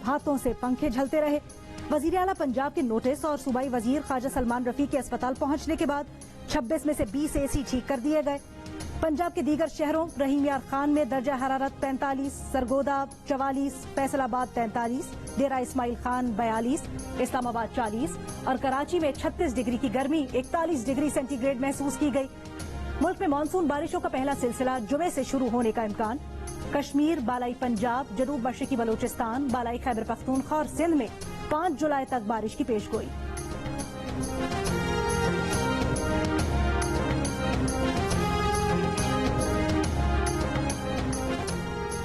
हाथों से पंखे झलते रहे। वजीर आला पंजाब के नोटिस और सूबाई वजीर ख्वाजा सलमान रफी के अस्पताल पहुंचने के बाद 26 में से 20 एसी ठीक कर दिए गए। पंजाब के दीगर शहरों रहीम यार खान में दर्जा हरारत 45, सरगोदा 44, फैसलाबाद 43, डेरा इस्माइल खान 42, इस्लामाबाद 40 और कराची में 36 डिग्री की गर्मी 41 डिग्री सेंटीग्रेड महसूस की गई। मुल्क में मानसून बारिशों का पहला सिलसिला जुमे से शुरू होने का इम्कान। कश्मीर, बालाई पंजाब, जनूब मशरकी बलूचिस्तान, बालाई खैबर पख्तूनख्वा और सिंध में 5 जुलाई तक बारिश की पेशगोई।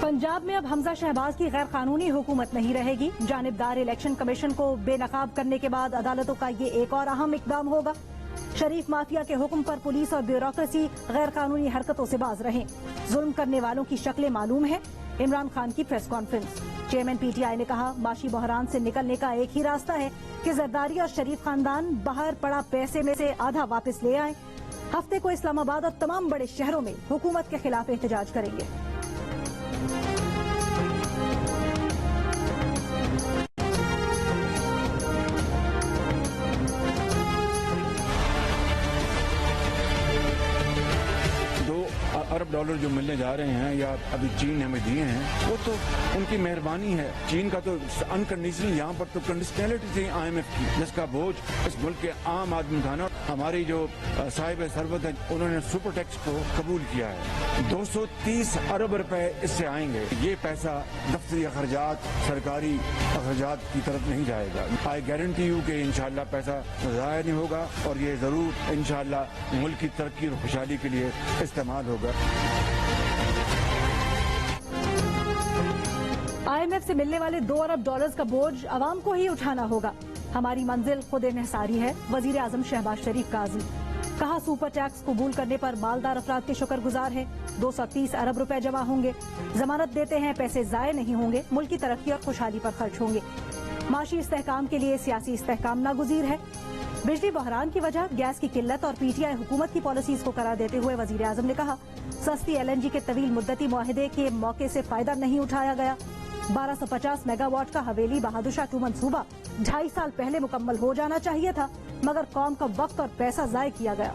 पंजाब में अब हमजा शहबाज की गैर कानूनी हुकूमत नहीं रहेगी। जानिबदार इलेक्शन कमीशन को बेनकाब करने के बाद अदालतों का ये एक और अहम इकदाम होगा। शरीफ माफिया के हुक्म पर पुलिस और ब्यूरोक्रेसी गैर कानूनी हरकतों से बाज रहें। जुल्म करने वालों की शक्लें मालूम है। इमरान खान की प्रेस कॉन्फ्रेंस। चेयरमैन पीटीआई ने कहा, माशी बहरान से निकलने का एक ही रास्ता है कि जरदारी और शरीफ खानदान बाहर पड़ा पैसे में से आधा वापस ले आए। हफ्ते को इस्लामाबाद और तमाम बड़े शहरों में हुकूमत के खिलाफ एहतजाज करेंगे। $2 अरब जो मिलने जा रहे हैं या अभी चीन ने हमें दिए हैं, वो तो उनकी मेहरबानी है। चीन का तो अनकंडीशनल यहाँ पर तो कंडीशनलिटी थी IMF की, जिसका बोझ इस मुल्क के आम आदमी उठाना। हमारी जो साहिब सरवत है उन्होंने सुपर टैक्स को कबूल किया है। 230 अरब रुपए इससे आएंगे। ये पैसा दफ्तरी अखराजात, सरकारी अखराजात की तरफ नहीं जाएगा। आई गारंटी यू कि इंशाल्लाह पैसा ज़ाया नहीं होगा और ये जरूर इंशाल्लाह मुल्क की तरक्की और खुशहाली के लिए इस्तेमाल होगा। IMF से मिलने वाले $2 अरब का बोझ अवाम को ही उठाना होगा। हमारी मंजिल खुद इन्हिसारी है। वजीर आजम शहबाज शरीफ का आज़म। कहा, सुपर टैक्स कबूल करने पर मालदार अफराद के शुक्रगुजार हैं। 230 अरब रुपए जमा होंगे। जमानत देते हैं, पैसे जाये नहीं होंगे, मुल्क की तरक्की और खुशहाली पर खर्च होंगे। माशी इस्तेहकाम के लिए सियासी इस्तेहकाम नागुजीर है। बिजली बहरान की वजह गैस की किल्लत और पीटीआई हुकूमत की पॉलिसीज को करार देते हुए वजीर आजम ने कहा, सस्ती LNG के तवील मुद्दती मुआहदे के मौके से फायदा नहीं उठाया गया। 1250 मेगावाट का हवेली बहादुर शाह 2 मंसूबा 2.5 साल पहले मुकम्मल हो जाना चाहिए था, मगर कौम का वक्त और पैसा जाय किया गया।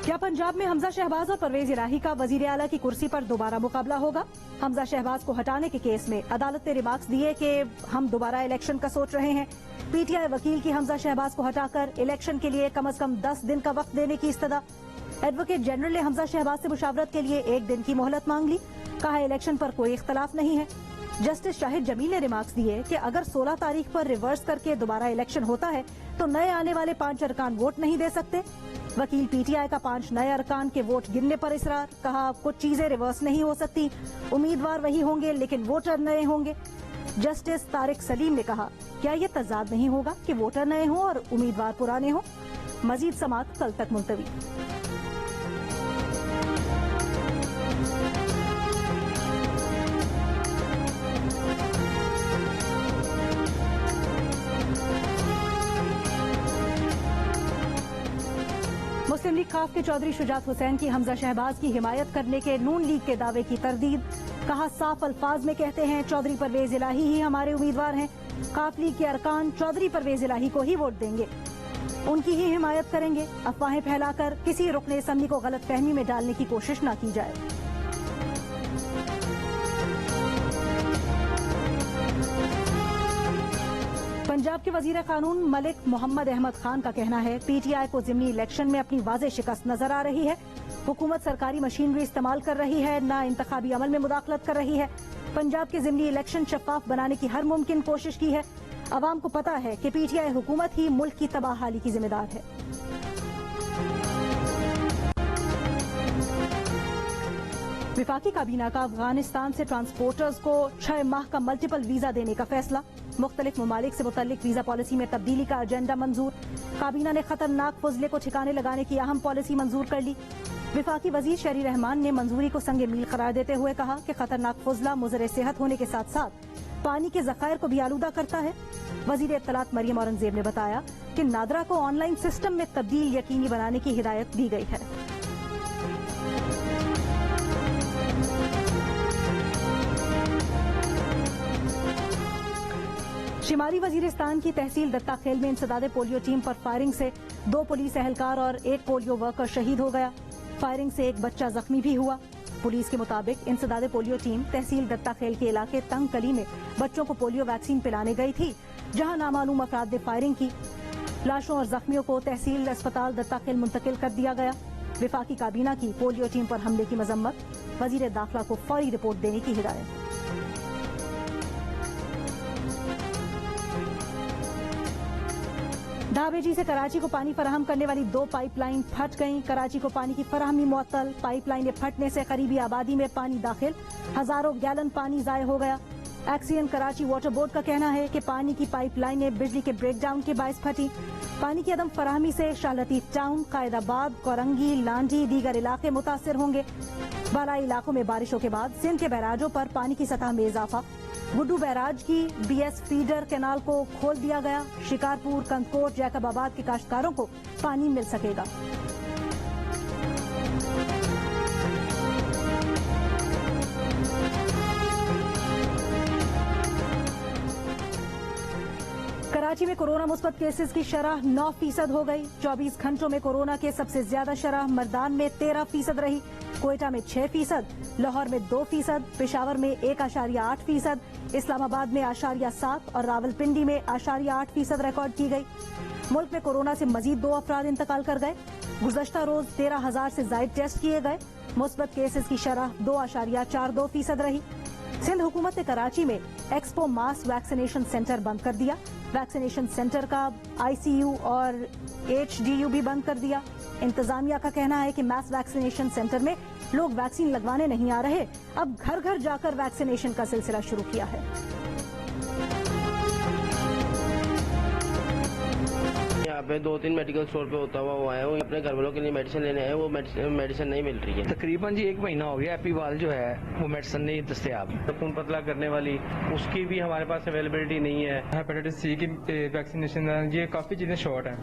क्या पंजाब में हमजा शहबाज और परवेज इलाही का वजीर आला की कुर्सी पर दोबारा मुकाबला होगा? हमजा शहबाज को हटाने के केस में अदालत ने रिमार्क्स दिए कि हम दोबारा इलेक्शन का सोच रहे हैं। पीटीआई वकील की हमजा शहबाज को हटाकर इलेक्शन के लिए कम से कम 10 दिन का वक्त देने की इस्तदा। एडवोकेट जनरल ने हमजा शहबाज से मुशावरत के लिए 1 दिन की मोहलत मांग ली। कहा, इलेक्शन पर कोई इख्तलाफ नहीं है। जस्टिस शाहिद जमील ने रिमार्क्स दिए कि अगर 16 तारीख पर रिवर्स करके दोबारा इलेक्शन होता है तो नए आने वाले 5 अरकान वोट नहीं दे सकते। वकील पीटीआई का 5 नए अरकान के वोट गिनने पर इसरार। कहा, कुछ चीजें रिवर्स नहीं हो सकती, उम्मीदवार वही होंगे लेकिन वोटर नए होंगे। जस्टिस तारिक सलीम ने कहा, क्या ये तजाद नहीं होगा कि वोटर नए हों और उम्मीदवार पुराने हों? मजीद समाअत कल तक मुलतवी। मुस्लिम लीग खाफ के चौधरी शुजात हुसैन की हमजा शहबाज की हिमायत करने के नून लीग के दावे की तरदीद। कहा, साफ अल्फाज में कहते हैं चौधरी परवेज इलाही ही हमारे उम्मीदवार हैं। खाफ लीग के अरकान चौधरी परवेज इलाही को ही वोट देंगे, उनकी ही हिमायत करेंगे। अफवाहें फैलाकर किसी रुकने असम्बली को गलत फहमी में डालने की कोशिश न की जाए। पंजाब के वजीर कानून मलिक मोहम्मद अहमद खान का कहना है, पीटीआई को ज़िमनी इलेक्शन में अपनी वाज़ेह शिकस्त नजर आ रही है। हुकूमत सरकारी मशीनरी इस्तेमाल कर रही है, ना इंतखाबी अमल में मुदाखलत कर रही है। पंजाब के ज़िमनी इलेक्शन शफाफ बनाने की हर मुमकिन कोशिश की है। अवाम को पता है कि पीटीआई हुकूमत ही मुल्क की तबाहाली की जिम्मेदार है। विफाकी काबीना का अफगानिस्तान से ट्रांसपोर्टर्स को 6 माह का मल्टीपल वीजा देने का फैसला। मुख्तलिफ ममालिक से मुतल्लिक वीजा पॉलिसी में तब्दीली का एजेंडा मंजूर। काबीना ने खतरनाक फजले को ठिकाने लगाने की अहम पॉलिसी मंजूर कर ली। विफाकी वजीर शहरी रहमान ने मंजूरी को संगे मील करार देते हुए कहा कि खतरनाक फजला मुज़र सेहत होने के साथ साथ پانی کے ذخائر کو بھی آلودہ کرتا ہے؟ وزیر اطلاعات مریم اورنگزیب نے بتایا کہ نادرا کو آن لائن سسٹم میں تبدیل یقینی بنانے کی ہدایت دی گئی ہے۔ شمالی وزیرستان کی تحصیل دتا خیل میں انسداد پولیو ٹیم پر فائرنگ سے 2 پولیس اہلکار اور 1 پولیو ورکر شہید ہو گیا۔ فائرنگ سے ایک بچہ زخمی بھی ہوا۔ پولیس کے مطابق انسداد پولیو ٹیم تحصیل دتا خیل کے علاقے تنگ کلی میں بچوں کو پولیو ویکسین پلانے گئی تھی، جہاں نامعلوم افراد نے فائرنگ کی۔ لاشوں اور زخمیوں کو تحصیل اسپتال دتا خیل منتقل کر دیا گیا۔ وفاقی کابینہ کی پولیو ٹیم پر حملے کی مذمت، وزیر داخلہ کو فوری رپورٹ دینے کی ہدایت۔ ڈھابے جی سے کراچی کو پانی فراہم کرنے والی 2 پائپ لائن پھٹ گئیں۔ کراچی کو پانی کی فراہمی معطل، پائپ لائنیں پھٹنے سے قریبی آبادی میں پانی داخل، ہزاروں گیلن پانی ضائع ہو گیا۔ ایکسین کراچی واٹر بورڈ کا کہنا ہے کہ پانی کی پائپ لائنیں بجلی کے بریک ڈاؤن کے باعث پھٹی۔ پانی کی عدم فراہمی سے شاہ لطیف ٹاؤن، قائد آباد، کورنگی، لانڈی دیگر علاقے متاثر ہوں گے۔ بالائی علاقوں میں بارشوں کے بعد سندھ کے بیراجوں پر پانی کی سطح میں اضافہ، گڈو بیراج کی بی ایس فیڈر کینال کو کھول دیا گیا۔ شکارپور، کندکوٹ، جیکب آباد کے کاشتکاروں کو پانی مل سکے گا۔ کراچی میں کورونا مثبت کیسز کی شرح 9% ہو گئی۔ 24 گھنٹوں میں کورونا کے سب سے زیادہ شرح مردان میں 13% رہی، کوئٹہ میں 6%، لاہور میں 2%، پشاور میں 1.8%، اسلام آباد میں 0.7% اور راولپنڈی میں 0.8% ریکارڈ کی گئی۔ ملک میں کورونا سے مزید 2 افراد انتقال کر گئے۔ گزشتہ روز 13,000 سے زائد ٹیسٹ کیے گئے۔ مثبت کیسز کی شرح 2.42% رہی۔ سندھ حکومت نے کراچی میں ایکسپو ماس ویکسینیشن سینٹر بند کر دیا۔ ویکسینیشن سینٹر کا ICU اور HDU بھی بند کر دیا۔ انتظامیہ کا کہنا ہے کہ ماس ویکسینیشن سینٹر میں لوگ ویکسین لگوانے نہیں آ رہے، اب گھر گھر جا کر ویکسینیشن کا سلسلہ شروع کیا ہے۔ یہاں پہ 2-3 میڈیکل اسٹور پہ ہوتا ہوا وہ آئے ہوئے اپنے گھر والوں کے لیے میڈیسن لینے آئے، وہ میڈیسن نہیں مل رہی ہے۔ تقریباً 1 مہینہ ہو گیا ایپیوال جو ہے وہ میڈیسن نہیں دستیاب۔ خون پتلا کرنے والی اس کی بھی ہمارے پاس اویلیبلٹی نہیں ہے۔ ہیپیٹائٹس C کی ویکسینیشن یہ کافی چیزیں شارٹ ہیں۔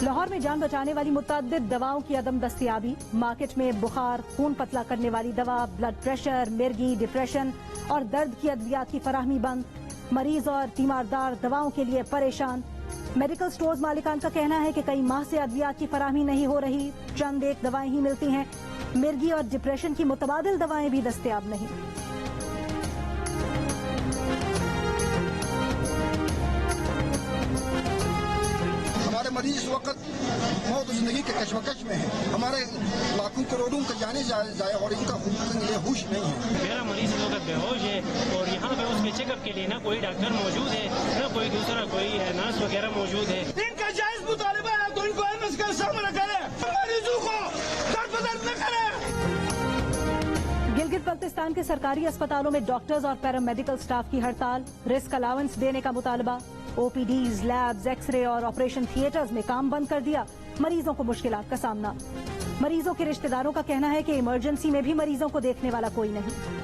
لاہور میں جان بچانے والی متعدد دواؤں کی عدم دستیابی، مارکیٹ میں بخار، خون پتلا کرنے والی دوا، بلڈ پریشر، مرگی، ڈپریشن اور درد کی ادویات کی فراہمی بند، مریض اور تیماردار دواؤں کے لیے پریشان۔ میڈیکل سٹورز مالکان کا کہنا ہے کہ کئی ماہ سے ادویات کی فراہمی نہیں ہو رہی، چند ایک دوائیں ہی ملتی ہیں، مرگی اور ڈپریشن کی متبادل دوائیں بھی دستیاب نہیں۔ ہمارے مریض اس وقت موت و زندگی کے کشمکش میں ہیں، ہمارے لاکھوں کروڑوں کا جانے ضائع اور ان کا ہوش نہیں ہے۔ میرا مریض اس وقت بے ہوش ہے اور یہاں پہ اس کے چیک اپ کے لیے نہ کوئی ڈاکٹر موجود ہے، نہ کوئی دوسرا کوئی نرس وغیرہ موجود ہے۔ ان کا جائز مطالبہ ہے تو ان کو MS کا سامنا کرے، مریضوں کو درد بدر نہ کرے۔ گلگت بلتستان کے سرکاری اسپتالوں میں ڈاکٹرز اور پیرامیڈیکل سٹاف کی ہڑتال، رسک الاؤنس دینے کا مطالبہ، OPDs، لیبز، ایکس رے اور آپریشن تھیٹرز میں کام بند کر دیا، مریضوں کو مشکلات کا سامنا۔ مریضوں کے رشتہ داروں کا کہنا ہے کہ ایمرجنسی میں بھی مریضوں کو دیکھنے والا کوئی نہیں۔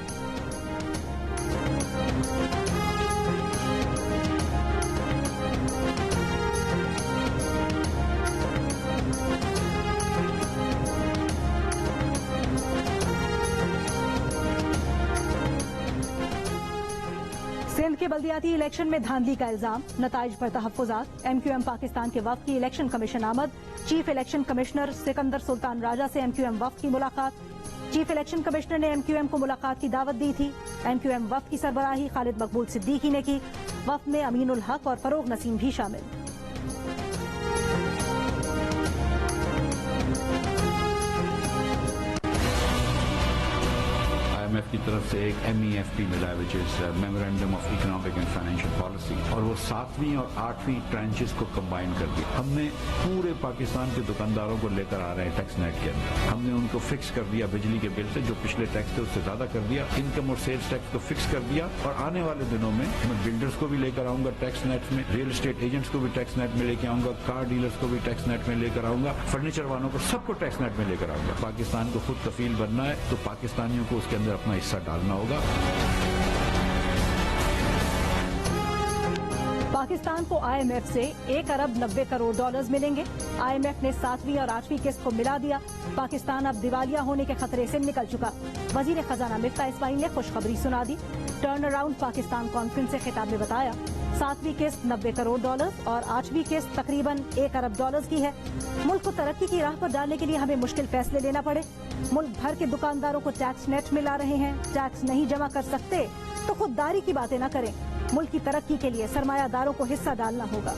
سندھ کے بلدیاتی الیکشن میں دھاندلی کا الزام، نتائج پر تحفظات۔ MQM پاکستان کے وفد کی الیکشن کمیشن آمد، چیف الیکشن کمشنر سکندر سلطان راجہ سے MQM وفد کی ملاقات۔ چیف الیکشن کمشنر نے MQM کو ملاقات کی دعوت دی تھی۔ MQM وفد کی سربراہی خالد مقبول صدیقی نے کی، وفد میں امین الحق اور فروغ نسیم بھی شامل۔ IMF کی طرف سے ایک MEFP ملا ہے which is Memorandum of Economic and Financial Policy، اور وہ 7ویں اور 8ویں ٹرانچز کو کمبائن کر دیا۔ ہم نے پورے پاکستان کے دکانداروں کو لے کر آ رہے ہیں ٹیکس نیٹ کے اندر، ہم نے ان کو فکس کر دیا بجلی کے بل سے، جو پچھلے ٹیکس تھے اس سے زیادہ کر دیا، انکم اور سیلز ٹیکس کو فکس کر دیا، اور آنے والے دنوں میں میں بلڈرز کو بھی لے کر آؤں گا ٹیکس نیٹ میں، ریئل اسٹیٹ ایجنٹس کو بھی ٹیکس نیٹ میں لے کے آؤں گا، کار ڈیلرز کو بھی ٹیکس نیٹ میں لے کر آؤں گا، فرنیچر والوں کو سب کو ٹیکس نیٹ میں لے کر آؤں گا۔ پاکستان کو خود کفیل بننا ہے تو پاکستانیوں کو اس کے اندر اپنا حصہ ڈالنا ہوگا۔ पाकिस्तान को IMF से 1 अरब 90 करोड़ डॉलर्स मिलेंगे। IMF ने 7वीं और 8वीं किस्त को मिला दिया। पाकिस्तान अब दिवालिया होने के खतरे से निकल चुका। वजीर खजाना मिफ्ता इस्माइल ने खुशखबरी सुना दी। टर्न अराउंड पाकिस्तान कॉन्फ्रेंस से खिताब में बताया, 7वीं किस्त 90 करोड़ डॉलर्स और 8वीं किस्त तकरीबन 1 अरब डॉलर्स की है। मुल्क को तरक्की की राह पर डालने के लिए हमें मुश्किल फैसले लेना पड़े। मुल्क भर के दुकानदारों को टैक्स नेट में ला रहे हैं। टैक्स नहीं जमा कर सकते तो खुददारी की बातें न करें। मुल्क की तरक्की के लिए सरमायादारों को हिस्सा डालना होगा।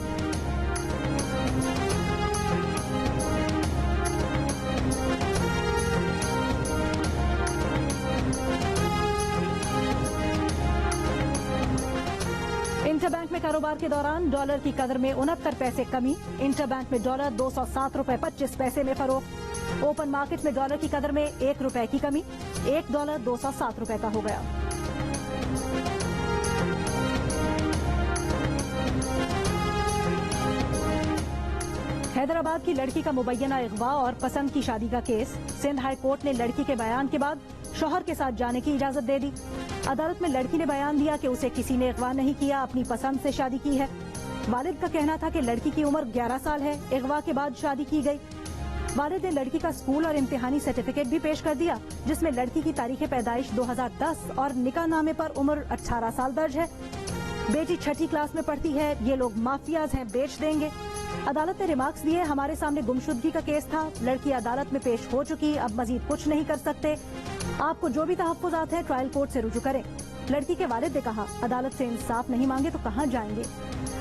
इंटरबैंक में कारोबार के दौरान डॉलर की कदर में 69 पैसे कमी। इंटरबैंक में डॉलर 207 रुपए 25 पैसे में फरोख्त। ओपन मार्केट में डॉलर की कदर में 1 रुपए की कमी। 1 डॉलर 207 रुपए का हो गया। हैदराबाद की लड़की का मुबैना अगवा और पसंद की शादी का केस। सिंध हाई कोर्ट ने लड़की के बयान के बाद शौहर के साथ जाने की इजाजत दे दी। अदालत में लड़की ने बयान दिया कि उसे किसी ने अगवा नहीं किया, अपनी पसंद से शादी की है। वालिद का कहना था कि लड़की की उम्र 11 साल है, अगवा के बाद शादी की गई। वालिद ने लड़की का स्कूल और इम्तिहानी सर्टिफिकेट भी पेश कर दिया, जिसमें लड़की की तारीख पैदाइश 2010 और निकाह नामे पर उम्र 18 साल दर्ज है। बेटी 6ठी क्लास में पढ़ती है। ये लोग माफियाज हैं, बेच देंगे। अदालत ने रिमार्क्स दिए, हमारे सामने गुमशुदगी का केस था, लड़की अदालत में पेश हो चुकी, अब मजीद कुछ नहीं कर सकते। आपको जो भी तहफ्फुज़ात हैं ट्रायल कोर्ट से रुजू करें। लड़की के वालिद ने कहा, अदालत से इंसाफ नहीं मांगे तो कहां जाएंगे।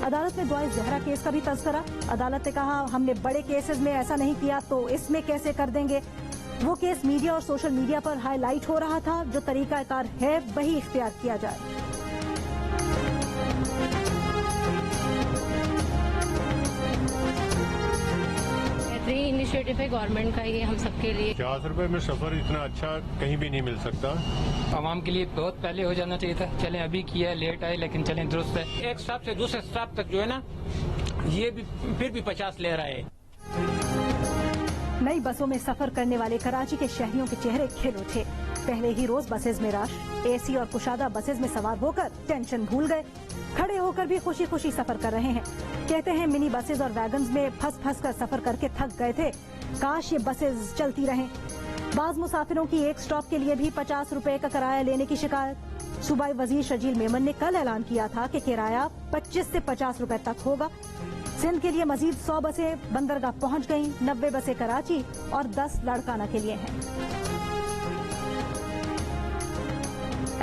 अदालत में दुआए ज़हरा केस का भी तज़किरा। अदालत ने कहा, हमने बड़े केसेस में ऐसा नहीं किया तो इसमें कैसे कर देंगे। वो केस मीडिया और सोशल मीडिया पर हाईलाइट हो रहा था, जो तरीकाकार है वही इख्तियार किया जाए। इनिशिएटिव है गवर्नमेंट का, ये हम सबके लिए। 50 रुपए में सफर इतना अच्छा कहीं भी नहीं मिल सकता। आवाम के लिए बहुत पहले हो जाना चाहिए था। चलें अभी किया, लेट आए, लेकिन चलें दुरुस्त है। एक स्टॉप से दूसरे स्टॉप तक जो है ना, ये भी फिर भी 50 ले रहा है। नई बसों में सफर करने वाले कराची के शहरियों के चेहरे खिल उठे। पहले ही रोज बसेज में रश। एसी और कुशादा बसेज में सवार होकर टेंशन भूल गए। खड़े होकर भी खुशी खुशी सफर कर रहे हैं। कहते हैं मिनी बसेज और वैगन्स में फंस कर सफर करके थक गए थे, काश ये बसेज चलती रहें। बाज मुसाफिरों की एक स्टॉप के लिए भी 50 रुपए का किराया लेने की शिकायत। सूबाई वजीर शजील मेमन ने कल ऐलान किया था कि किराया 25 से 50 रुपए तक होगा। सिंध के लिए मजीद 100 बसें बंदरगाह पहुंच गईं, 90 बसें कराची और 10 लाड़काना के लिए हैं।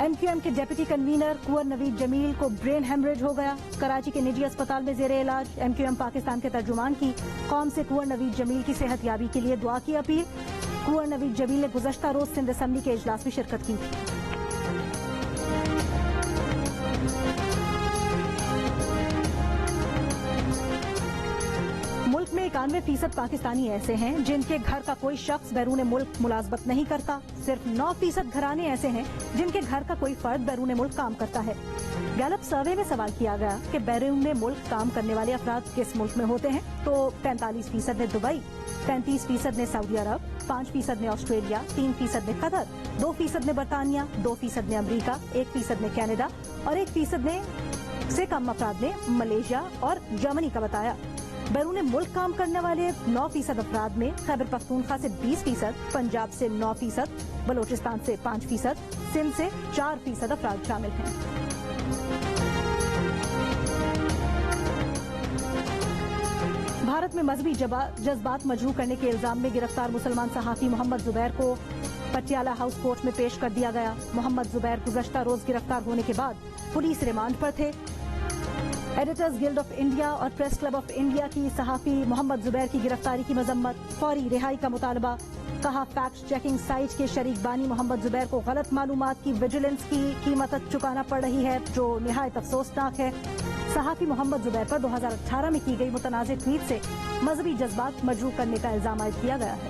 MQM के डेप्यूटी कन्वीनर कुंवर नवीद जमील को ब्रेन हेमरेज हो गया। कराची के निजी अस्पताल में जेरे इलाज। MQM पाकिस्तान के तर्जुमान की कौम से कुंवर नवीद जमील की सेहत याबी के लिए दुआ की अपील। कुंवर नवीद जमील ने गुज़श्ता रोज सिंध असेंबली के इजलास में शिरकत की थी। मुल्क में 91% पाकिस्तानी ऐसे हैं जिनके घर का कोई शख्स बैरून मुल्क मुलाजमत नहीं करता। सिर्फ 9% घराने ऐसे हैं जिनके घर का कोई फर्द बैरून मुल्क काम करता है। गैलप सर्वे में सवाल किया गया कि बैरून मुल्क काम करने वाले अफराद किस मुल्क में होते हैं, तो 45% ने दुबई, 35% ने सऊदी अरब, 5% ने ऑस्ट्रेलिया, 3% ने कतर, 2% ने बरतानिया, 2% ने अमरीका, 1% ने कनाडा और 1% ने से कम अफराद ने मलेशिया और जर्मनी का बताया। बैरून मुल्क काम करने वाले 9% अफराद में खैबर पख्तूनख्वा से 20%, पंजाब से 9%, बलोचिस्तान से 5%, सिंध से 4% अफराद शामिल हैं। भारत में मजहबी जज्बात मजरूह करने के इल्जाम में गिरफ्तार मुसलमान सहाफी मोहम्मद जुबैर को पटियाला हाउस कोर्ट में पेश कर दिया गया। मोहम्मद जुबैर गुज़श्ता रोज गिरफ्तार होने के बाद पुलिस रिमांड पर थे। एडिटर्स गिल्ड ऑफ इंडिया और प्रेस क्लब ऑफ इंडिया की सहाफी मोहम्मद जुबैर की गिरफ्तारी की मजम्मत, फौरी रिहाई का मुतालबा। कहा, फैक्ट चेकिंग साइट के शरीक बानी मोहम्मद जुबैर को गलत मालूमात की विजिलेंस की कीमत चुकाना पड़ रही है, जो निहायत अफसोसनाक है। सहाफी मोहम्मद जुबैर पर 2018 में की गई मुतनाज़ ट्वीट से मजहबी जज्बात मजरूह करने का इल्जाम आयद किया गया है।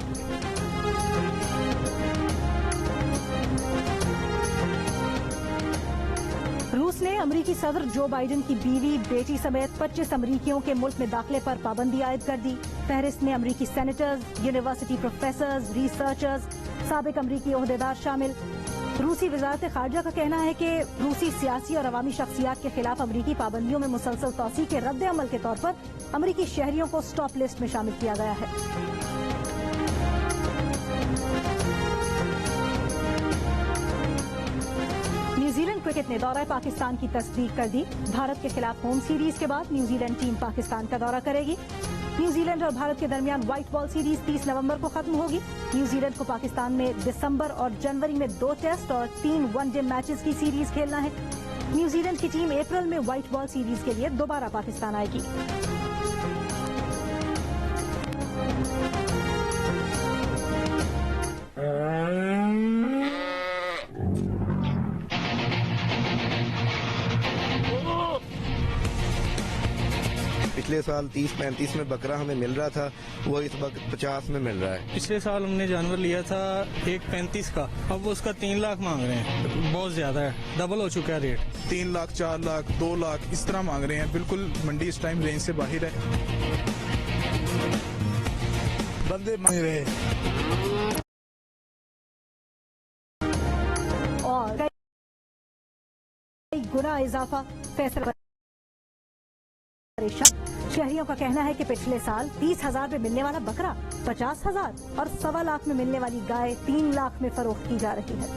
रूस ने अमरीकी सदर जो बाइडेन की बीवी, बेटी समेत 25 अमरीकियों के मुल्क में दाखिले पर पाबंदी आयद कर दी। फहरिस्त में अमरीकी सेनेटर्स, यूनिवर्सिटी प्रोफेसर्स, रिसर्चर्स, साबिक अमरीकी ओहदेदार शामिल। रूसी वजारत खारजा का कहना है कि रूसी सियासी और अवामी शख्सियात के खिलाफ अमरीकी पाबंदियों में मुसलसल तोसी के रद्द अमल के तौर पर अमरीकी शहरियों को स्टॉप लिस्ट में शामिल किया गया है। न्यूजीलैंड क्रिकेट ने दौरा पाकिस्तान की तस्दीक कर दी। भारत के खिलाफ होम सीरीज के बाद न्यूजीलैंड टीम पाकिस्तान का दौरा करेगी। न्यूजीलैंड और भारत के दरमियान व्हाइट बॉल सीरीज 30 नवंबर को खत्म होगी। न्यूजीलैंड को पाकिस्तान में दिसंबर और जनवरी में 2 टेस्ट और 3 वनडे मैचेस की सीरीज खेलना है। न्यूजीलैंड की टीम अप्रैल में व्हाइट बॉल सीरीज के लिए दोबारा पाकिस्तान आएगी। पिछले साल 30-35 में बकरा हमें मिल रहा था, वो इस वक्त 50 में मिल रहा है। पिछले साल हमने जानवर लिया था 1.35 का, अब वो उसका 3 लाख मांग रहे हैं। बहुत ज्यादा है, डबल हो चुका है रेट। 3 लाख, 4 लाख, 2 लाख इस तरह मांग रहे हैं। बिल्कुल मंडी इस टाइम रेंज से बाहर है। बंदे मांग रहे हैं और कई गुना इजाफा। फैसला शहरियों का कहना है कि पिछले साल 30,000 में मिलने वाला बकरा 50,000 और 1.25 लाख में मिलने वाली गाय 3 लाख में फरोख्त की जा रही है।